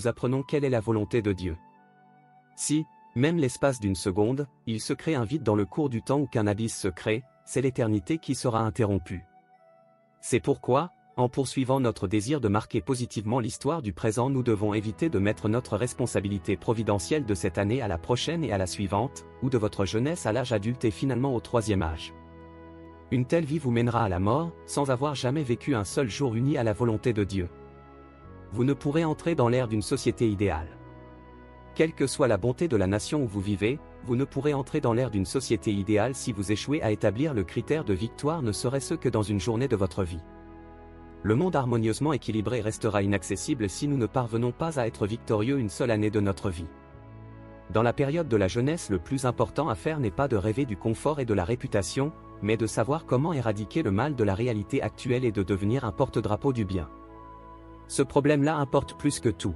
nous apprenons quelle est la volonté de Dieu. Si, même l'espace d'une seconde, il se crée un vide dans le cours du temps ou qu'un abysse se crée, c'est l'éternité qui sera interrompue. C'est pourquoi, en poursuivant notre désir de marquer positivement l'histoire du présent, nous devons éviter de mettre notre responsabilité providentielle de cette année à la prochaine et à la suivante, ou de votre jeunesse à l'âge adulte et finalement au troisième âge. Une telle vie vous mènera à la mort, sans avoir jamais vécu un seul jour uni à la volonté de Dieu. Vous ne pourrez entrer dans l'ère d'une société idéale. Quelle que soit la bonté de la nation où vous vivez, vous ne pourrez entrer dans l'ère d'une société idéale si vous échouez à établir le critère de victoire ne serait-ce que dans une journée de votre vie. Le monde harmonieusement équilibré restera inaccessible si nous ne parvenons pas à être victorieux une seule année de notre vie. Dans la période de la jeunesse, le plus important à faire n'est pas de rêver du confort et de la réputation, mais de savoir comment éradiquer le mal de la réalité actuelle et de devenir un porte-drapeau du bien. Ce problème-là importe plus que tout.